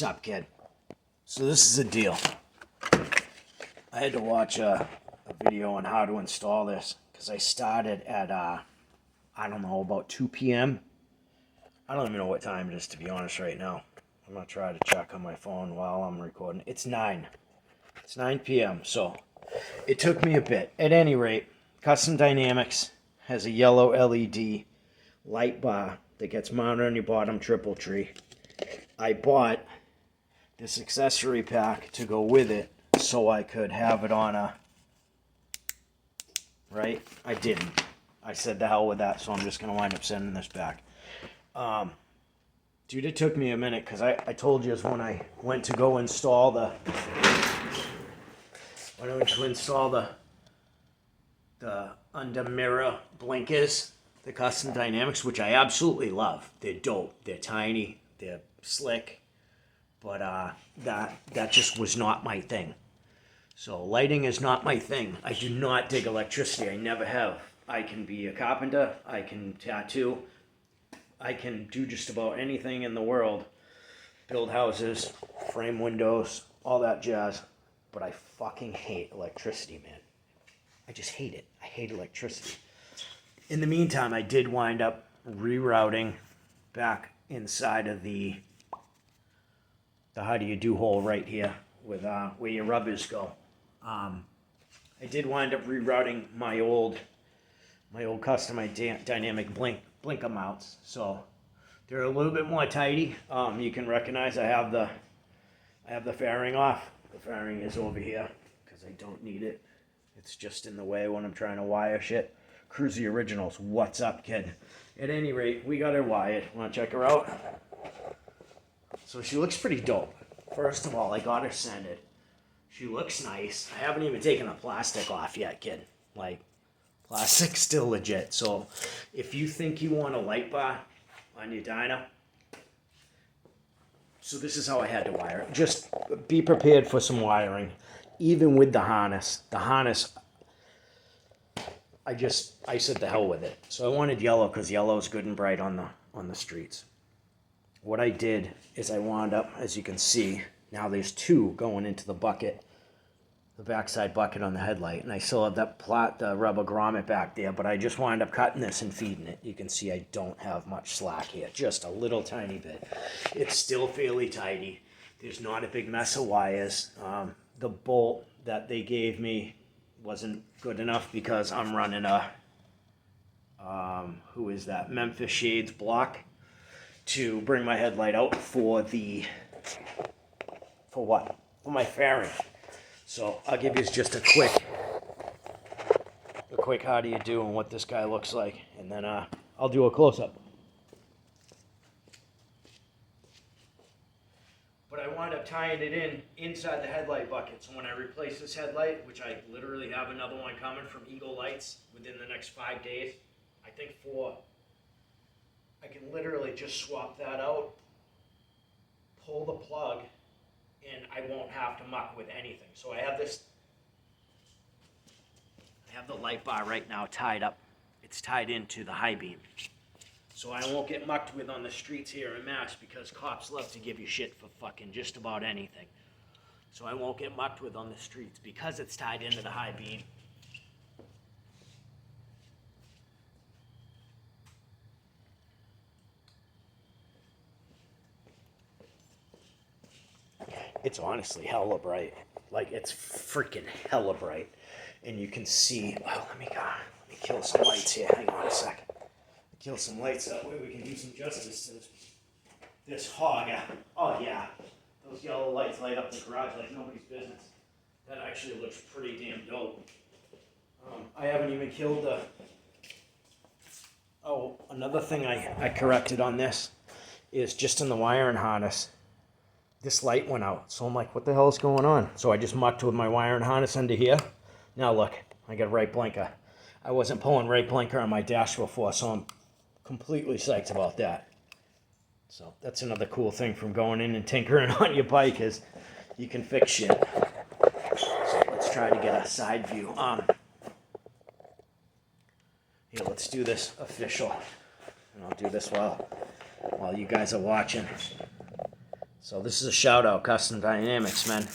Sup, kid? So this is a deal. I had to watch a video on how to install this because I started at, I don't know, about 2 p.m. I don't even know what time it is, to be honest, right now. I'm going to try to check on my phone while I'm recording. It's 9. It's 9 p.m., so it took me a bit. At any rate, Custom Dynamics has a yellow LED light bar that gets mounted on your bottom triple tree. I bought this accessory pack to go with it so I could have it on a, right? I didn't. I said the hell with that, so I'm just going to wind up sending this back. Dude, it took me a minute because I told you when I went to go install the, the under mirror blinkers, the Custom Dynamics, which I absolutely love. They're dope. They're tiny. They're slick. But that just was not my thing. So lighting is not my thing. I do not dig electricity. I never have. I can be a carpenter. I can tattoo. I can do just about anything in the world. Build houses, frame windows, all that jazz. But I fucking hate electricity, man. I just hate it. I hate electricity. In the meantime, I did wind up rerouting back inside of the how do you do hole right here with where your rubbers go. I did wind up rerouting my old custom dynamic blinker mounts, so they're a little bit more tidy. You can recognize I have the fairing off. The fairing is over here because I don't need it. It's just in the way when I'm trying to wire shit. Cruzy Originals, what's up, kid? At any rate, we got her wired. Want to check her out? So she looks pretty dope. First of all, I got her scented. She looks nice. I haven't even taken the plastic off yet, kid. Like, plastic's still legit. So if you think you want a light bar on your dyno, so this is how I had to wire it. Just be prepared for some wiring. Even with the harness. The harness, I said the hell with it. So I wanted yellow because yellow is good and bright on the streets. What I did is I wound up, as you can see, now there's two going into the bucket, the backside bucket on the headlight, and I still have the rubber grommet back there, but I just wound up cutting this and feeding it. You can see I don't have much slack here, just a little tiny bit. It's still fairly tidy. There's not a big mess of wires. The bolt that they gave me wasn't good enough because I'm running a, who is that, Memphis Shades block to bring my headlight out for what? For my fairing. So I'll give you just a quick how do you do and what this guy looks like, and then I'll do a close-up. But I wound up tying it inside the headlight bucket. So when I replace this headlight, which I literally have another one coming from Eagle Lights within the next 5 days, I think I can literally just swap that out, pull the plug, and I won't have to muck with anything. So I have the light bar right now tied up. It's tied into the high beam. So I won't get mucked with on the streets here in Mass because cops love to give you shit for fucking just about anything. So I won't get mucked with on the streets because it's tied into the high beam. It's honestly hella bright. Like, it's freaking hella bright. And you can see, well, let me kill some lights here. Hang on a second. Kill some lights that way we can do some justice to this hog. Oh yeah, those yellow lights light up the garage like nobody's business. That actually looks pretty damn dope. I haven't even killed the... Oh, another thing I corrected on this is just in the wiring harness. This light went out, so I'm like, what the hell is going on? So I just mucked with my wiring harness under here. Now look, I got right blinker. I wasn't pulling right blinker on my dash before, so I'm completely psyched about that. So that's another cool thing from going in and tinkering on your bike is you can fix shit. So let's try to get a side view. Here, let's do this official. And I'll do this while you guys are watching. So this is a shout out, Custom Dynamics, man.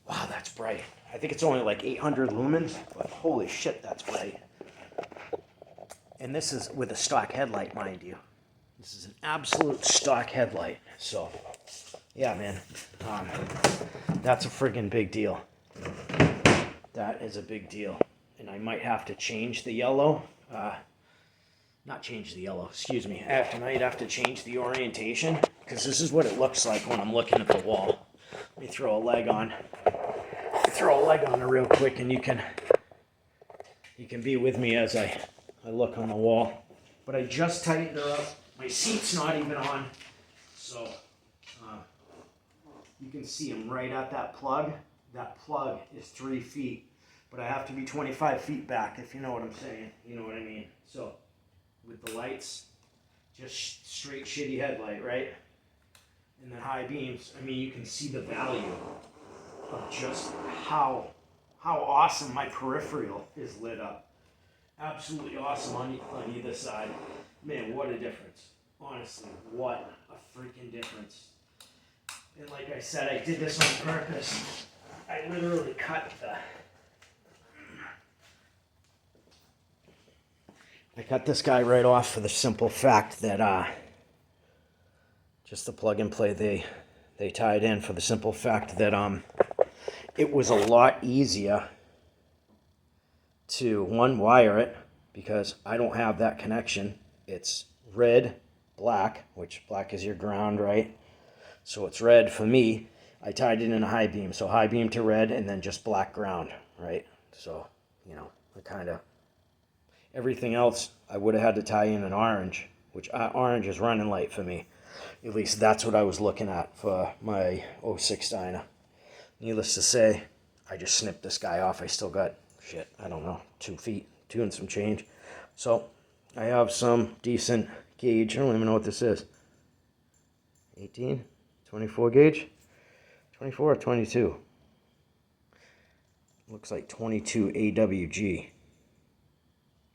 Wow, that's bright. I think it's only like 800 lumens, but holy shit, that's bright. And this is with a stock headlight, mind you. This is an absolute stock headlight. So, yeah, man, that's a friggin' big deal. That is a big deal. And I might have to change the yellow. Not change the yellow, excuse me. I might have to change the orientation, because this is what it looks like when I'm looking at the wall. Let me throw a leg on. Throw a leg on it real quick, and you can be with me as I look on the wall. But I just tightened her up. My seat's not even on, so you can see I'm right at that plug. That plug is 3 feet, but I have to be 25 feet back, if you know what I'm saying. You know what I mean? So with the lights, just straight shitty headlight, right? And then high beams. I mean, you can see the value of just how awesome my peripheral is lit up. Absolutely awesome on either side. Man, what a difference. Honestly, what a freaking difference. And like I said, I did this on purpose. I literally cut this guy right off for the simple fact that just the plug and play they tied in, for the simple fact that it was a lot easier to wire it, because I don't have that connection. It's red, black, which black is your ground, right? So it's red for me. I tied it in a high beam, so high beam to red, and then just black ground, right? So, you know, I kind of, everything else I would have had to tie in an orange, which orange is running light for me. At least that's what I was looking at for my '06 Dyna. Needless to say, I just snipped this guy off. I still got, shit, I don't know, 2 feet, 2 and some change. So I have some decent gauge. I don't even know what this is. 18, 24 gauge, 24 or 22. Looks like 22 AWG.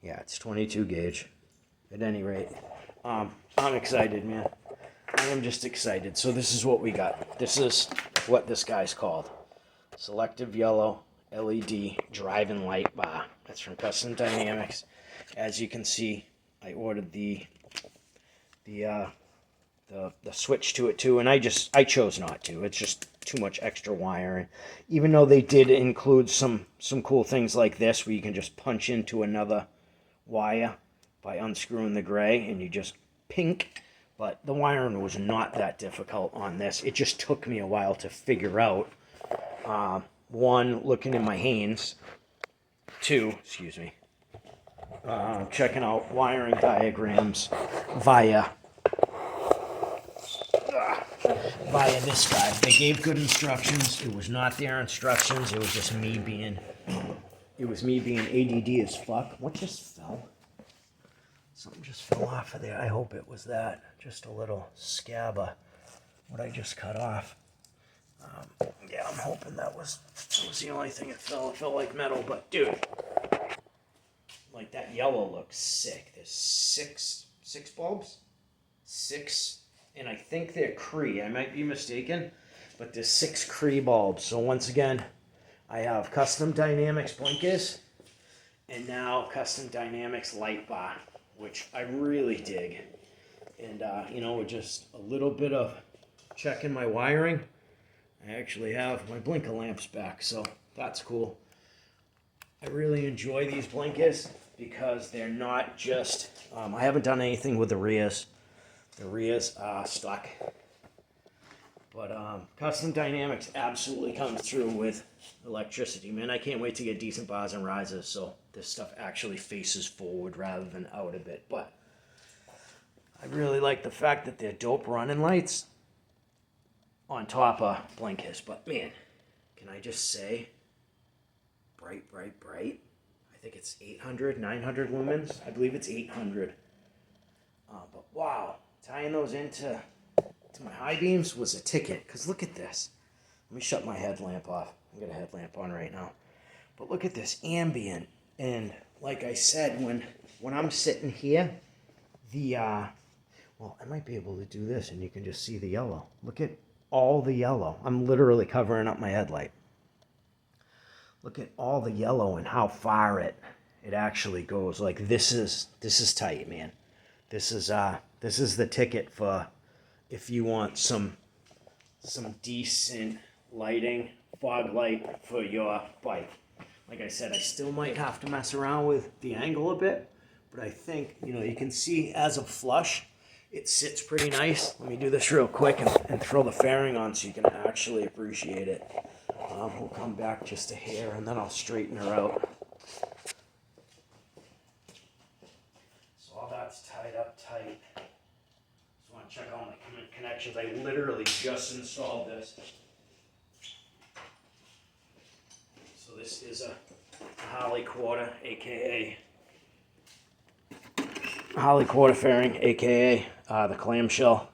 Yeah, it's 22 gauge. At any rate, I'm excited, man. I am just excited. So this is what we got. This is what this guy's called. Selective yellow LED driving light bar. That's from Custom Dynamics. As you can see, I ordered the switch to it too, and I chose not to. It's just too much extra wiring. Even though they did include some cool things like this, where you can just punch into another wire by unscrewing the gray, and you just pink. But the wiring was not that difficult on this. It just took me a while to figure out. One, looking in my hands. Two, excuse me, checking out wiring diagrams via this guy. They gave good instructions. It was not their instructions. It was just me being ADD as fuck. What just fell? Something just fell off of there. I hope it was that. Just a little scab of what I just cut off. Yeah, I'm hoping that was the only thing that fell. It felt like metal, but dude, like that yellow looks sick. There's six bulbs, and I think they're Cree. I might be mistaken, but there's 6 Cree bulbs. So once again, I have Custom Dynamics blinkers, and now Custom Dynamics light bar, which I really dig. And you know, with just a little bit of checking my wiring, I actually have my blinker lamps back, so that's cool. I really enjoy these blinkers because they're not just, I haven't done anything with the rears. The rears are stuck. But Custom Dynamics absolutely comes through with electricity, man. I can't wait to get decent bars and risers, so this stuff actually faces forward rather than out a bit. But I really like the fact that they're dope running lights on top of blinkers. But man, can I just say, bright, bright, bright. I think it's 800, 900 lumens. I believe it's 800. But wow, tying those into my high beams was a ticket. Because look at this. Let me shut my headlamp off. I've got a headlamp on right now. But look at this ambient. And like I said, when I'm sitting here, Well, I might be able to do this and you can just see the yellow. Look at all the yellow. I'm literally covering up my headlight. Look at all the yellow and how far it actually goes. Like this is tight, man. This is the ticket for if you want some decent lighting, fog light for your bike. Like I said, I still might have to mess around with the angle a bit, but I think, you know, you can see as a flush, it sits pretty nice. Let me do this real quick and throw the fairing on so you can actually appreciate it. We'll come back just a hair and then I'll straighten her out. So all that's tied up tight. Just want to check all my connections. I literally just installed this. So this is a Holly quarter, aka Holly quarter fairing, aka the clamshell.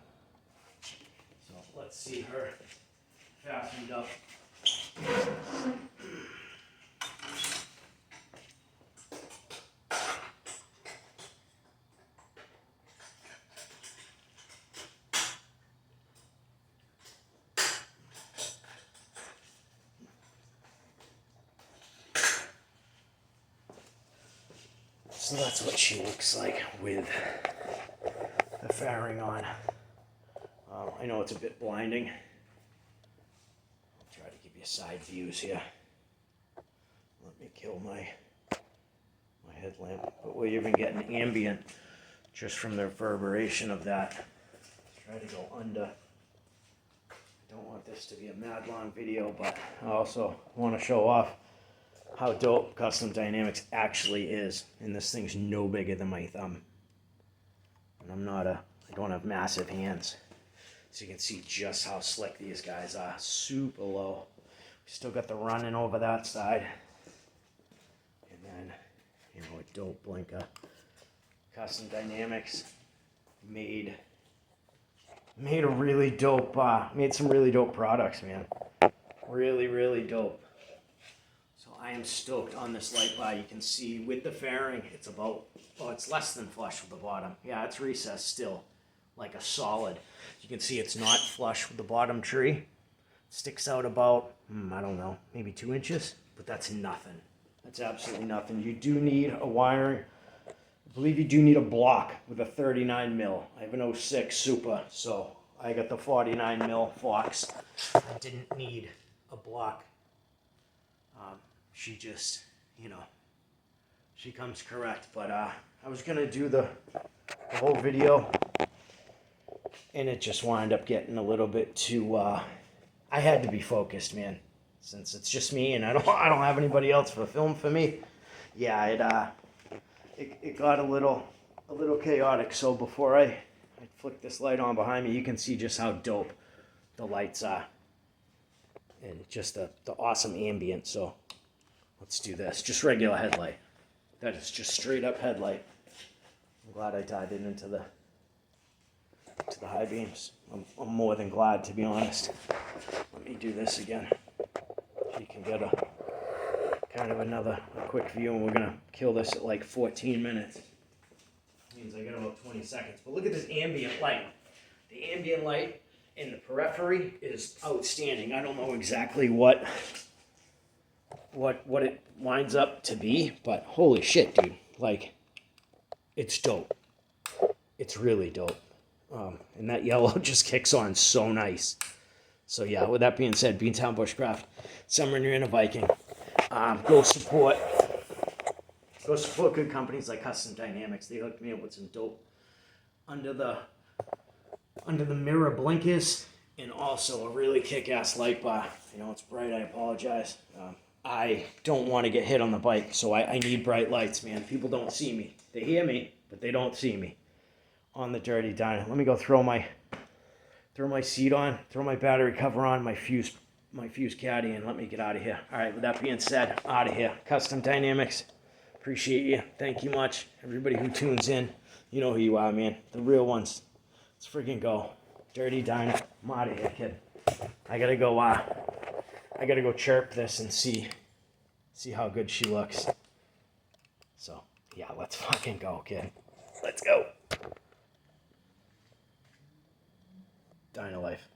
So let's see her fastened up. So that's what she looks like with the fairing on. I know it's a bit blinding. I'll try to give you side views here. Let me kill my headlamp. But we're even getting ambient just from the reverberation of that. Try to go under. I don't want this to be a mad long video, but I also want to show off how dope Custom Dynamics actually is. And this thing's no bigger than my thumb. And I don't have massive hands. So you can see just how slick these guys are. Super low. We still got the running over that side. And then, you know, a dope blinker. Custom Dynamics made a really dope, made some really dope products, man. Really, really dope. So I am stoked on this light bar. You can see with the fairing, it's about, oh, it's less than flush with the bottom. Yeah, it's recessed still, like a solid. You can see it's not flush with the bottom tree. It sticks out about, I don't know, maybe 2 inches, but that's nothing. That's absolutely nothing. You do need a wiring. I believe you do need a block with a 39 mil. I have an 06 Super, so I got the 49 mil Fox. I didn't need a block. She just, you know, she comes correct. But I was gonna do the whole video, and it just wound up getting a little bit too. I had to be focused, man, since it's just me and I don't have anybody else for film for me. Yeah, it got a little chaotic. So before I flick this light on behind me, you can see just how dope the lights are, and just the awesome ambient. So let's do this. Just regular headlight. That is just straight up headlight. I'm glad I tied it into the high beams. I'm more than glad, to be honest. Let me do this again. So you can get a kind of a quick view, and we're gonna kill this at like 14 minutes. Means I got about 20 seconds. But look at this ambient light. The ambient light in the periphery is outstanding. I don't know exactly what it winds up to be, but holy shit, dude. Like, it's dope. It's really dope. And that yellow just kicks on so nice. So yeah, with that being said, Beantown Bushcraft, summer and you're in a Viking. Go support good companies like Custom Dynamics. They hooked me up with some dope under the mirror blinkers, and also a really kick-ass light bar. You know, it's bright, I apologize. I don't want to get hit on the bike, so I need bright lights, man. People don't see me. They hear me, but they don't see me on the Dirty Diner. Let me go throw my seat on, throw my battery cover on, my fuse caddy, and let me get out of here. All right, with that being said, out of here. Custom Dynamics, appreciate you. Thank you much. Everybody who tunes in, you know who you are, man. The real ones. Let's freaking go. Dirty Diner. I'm out of here, kid. I gotta go chirp this and see how good she looks. So, yeah, let's fucking go, kid. Let's go. Dyna Life.